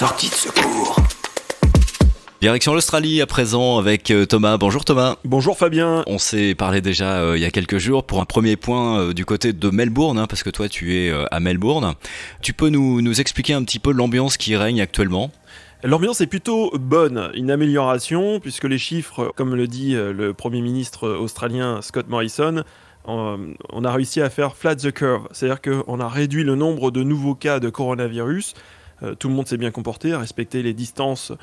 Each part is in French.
Sortie de secours. Direction l'Australie à présent avec Thomas. Bonjour Thomas. Bonjour Fabien. On s'est parlé déjà il y a quelques jours pour un premier point du côté de Melbourne, parce que toi tu es à Melbourne. Tu peux nous expliquer un petit peu l'ambiance qui règne actuellement ? L'ambiance est plutôt bonne, une amélioration, puisque les chiffres, comme le dit le Premier ministre australien Scott Morrison, on a réussi à faire flat the curve, c'est-à-dire qu'on a réduit le nombre de nouveaux cas de coronavirus. Tout le monde s'est bien comporté, a respecté les distances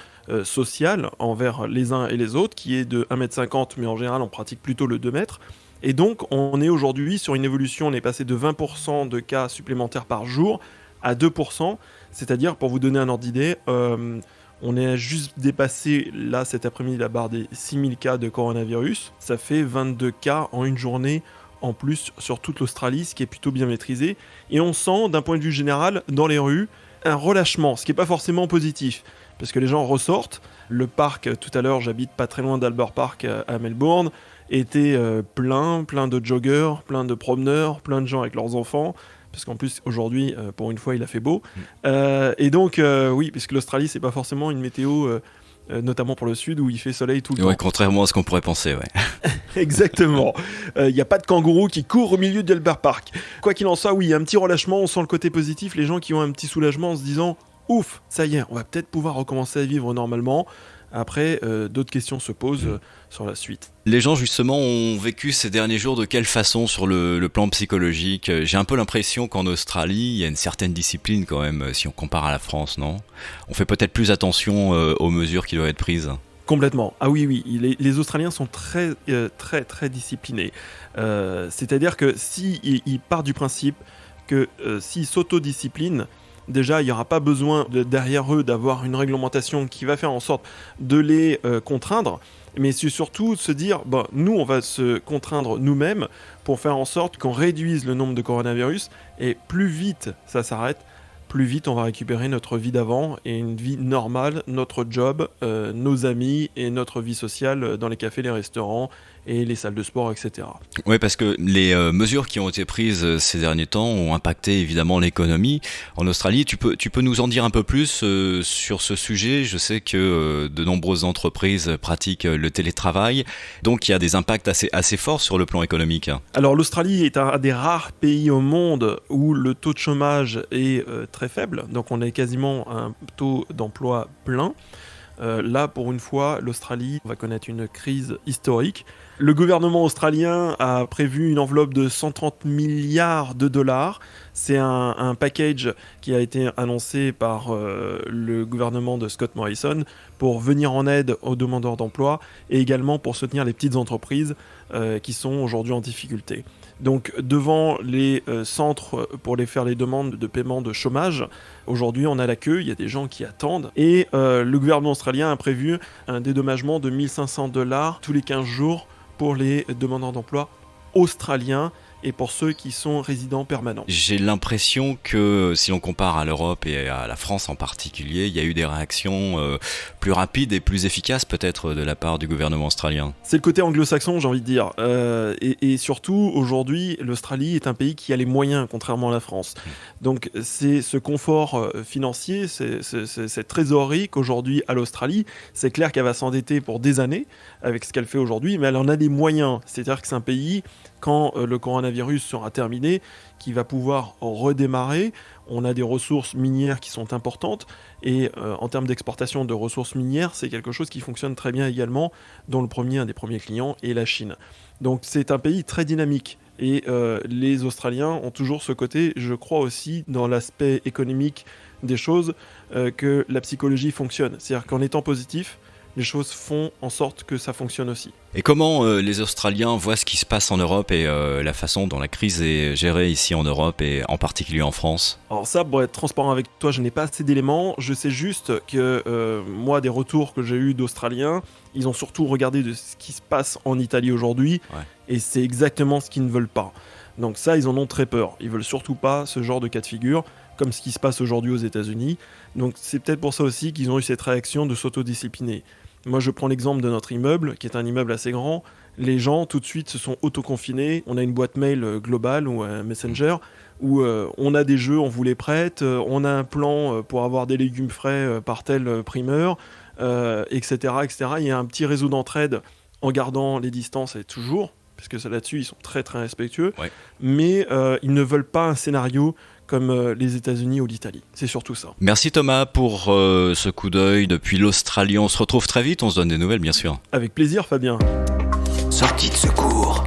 sociales envers les uns et les autres, qui est de 1,50 m, mais en général on pratique plutôt le 2 mètres. Et donc on est aujourd'hui sur une évolution, on est passé de 20% de cas supplémentaires par jour à 2%, c'est-à-dire, pour vous donner un ordre d'idée, on est juste dépassé là cet après-midi la barre des 6000 cas de coronavirus, ça fait 22 cas en une journée en plus sur toute l'Australie, ce qui est plutôt bien maîtrisé. Et on sent d'un point de vue général dans les rues un relâchement, ce qui n'est pas forcément positif, parce que les gens ressortent. Le parc, tout à l'heure, j'habite pas très loin d'Albert Park à Melbourne, était plein de joggers, plein de promeneurs, plein de gens avec leurs enfants, parce qu'en plus aujourd'hui, pour une fois, il a fait beau. Et donc, oui, puisque l'Australie, c'est pas forcément une météo, notamment pour le sud, où il fait soleil tout le temps. Contrairement à ce qu'on pourrait penser, ouais. Exactement. Il n'y a pas de kangourou qui court au milieu d'Albert Park. Quoi qu'il en soit, oui, il y a un petit relâchement, on sent le côté positif, les gens qui ont un petit soulagement en se disant « Ouf, ça y est, on va peut-être pouvoir recommencer à vivre normalement ». Après, d'autres questions se posent sur la suite. Les gens, justement, ont vécu ces derniers jours de quelle façon sur le plan psychologique ? J'ai un peu l'impression qu'en Australie, il y a une certaine discipline quand même, si on compare à la France, non ? On fait peut-être plus attention aux mesures qui doivent être prises. Complètement. Ah oui, les Australiens sont très disciplinés. C'est-à-dire que s'ils partent du principe que s'ils s'autodisciplinent, déjà, il n'y aura pas besoin derrière eux d'avoir une réglementation qui va faire en sorte de les contraindre, mais c'est surtout se dire, nous, on va se contraindre nous-mêmes pour faire en sorte qu'on réduise le nombre de coronavirus, et plus vite ça s'arrête, plus vite on va récupérer notre vie d'avant et une vie normale, notre job, nos amis et notre vie sociale dans les cafés, les restaurants et les salles de sport, etc. Oui, parce que les mesures qui ont été prises ces derniers temps ont impacté évidemment l'économie. En Australie, tu peux nous en dire un peu plus sur ce sujet ? Je sais que de nombreuses entreprises pratiquent le télétravail, donc il y a des impacts assez forts sur le plan économique. Alors l'Australie est un des rares pays au monde où le taux de chômage est très faible, donc on a quasiment un taux d'emploi plein. Là, pour une fois, l'Australie va connaître une crise historique. Le gouvernement australien a prévu une enveloppe de 130 milliards de dollars. C'est un package qui a été annoncé par le gouvernement de Scott Morrison pour venir en aide aux demandeurs d'emploi et également pour soutenir les petites entreprises qui sont aujourd'hui en difficulté. Donc devant les centres pour les faire les demandes de paiement de chômage, aujourd'hui on a la queue, il y a des gens qui attendent et le gouvernement australien a prévu un dédommagement de 1500 $ tous les 15 jours pour les demandeurs d'emploi australiens et pour ceux qui sont résidents permanents. J'ai l'impression que si on compare à l'Europe et à la France en particulier, il y a eu des réactions plus rapides et plus efficaces peut-être de la part du gouvernement australien. C'est le côté anglo-saxon, j'ai envie de dire. Et surtout, aujourd'hui, l'Australie est un pays qui a les moyens, contrairement à la France. Donc c'est ce confort financier, cette trésorerie qu'aujourd'hui a l'Australie. C'est clair qu'elle va s'endetter pour des années avec ce qu'elle fait aujourd'hui, mais elle en a les moyens. C'est-à-dire que c'est un pays, quand le coronavirus sera terminé, qui va pouvoir redémarrer. On a des ressources minières qui sont importantes et en termes d'exportation de ressources minières, c'est quelque chose qui fonctionne très bien également, dont un des premiers clients est la Chine. Donc c'est un pays très dynamique et les Australiens ont toujours ce côté, je crois aussi, dans l'aspect économique des choses, que la psychologie fonctionne. C'est-à-dire qu'en étant positif, les choses font en sorte que ça fonctionne aussi. Et comment les Australiens voient ce qui se passe en Europe et la façon dont la crise est gérée ici en Europe et en particulier en France ? Alors ça, pour être transparent avec toi, je n'ai pas assez d'éléments. Je sais juste que moi, des retours que j'ai eus d'Australiens, ils ont surtout regardé de ce qui se passe en Italie aujourd'hui, et c'est exactement ce qu'ils ne veulent pas. Donc ça, ils en ont très peur. Ils veulent surtout pas ce genre de cas de figure, comme ce qui se passe aujourd'hui aux États-Unis. Donc c'est peut-être pour ça aussi qu'ils ont eu cette réaction de s'autodiscipliner. Moi, je prends l'exemple de notre immeuble, qui est un immeuble assez grand. Les gens, tout de suite, se sont autoconfinés. On a une boîte mail globale ou un Messenger où on a des jeux, on vous les prête. On a un plan pour avoir des légumes frais par tel primeur, etc., etc. Il y a un petit réseau d'entraide en gardant les distances et toujours, parce que là-dessus, ils sont très, très respectueux. Ouais. Mais ils ne veulent pas un scénario comme les États-Unis ou l'Italie. C'est surtout ça. Merci Thomas pour ce coup d'œil depuis l'Australie. On se retrouve très vite, on se donne des nouvelles bien sûr. Avec plaisir, Fabien. Sortie de secours.